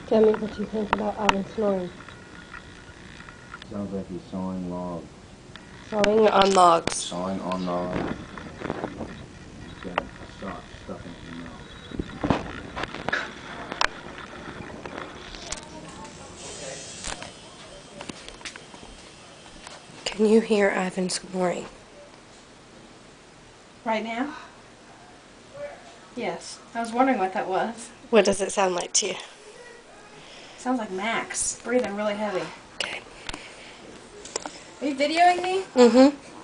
Tell me what you think about Ivan snoring. Sounds like he's sawing logs. Sawing on logs. Sawing on logs. He's got a saw stuck in his mouth. Can you hear Ivan snoring? Right now? Yes. I was wondering what that was. What does it sound like to you? Sounds like Max breathing really heavy. Okay. Are you videoing me? Mm-hmm.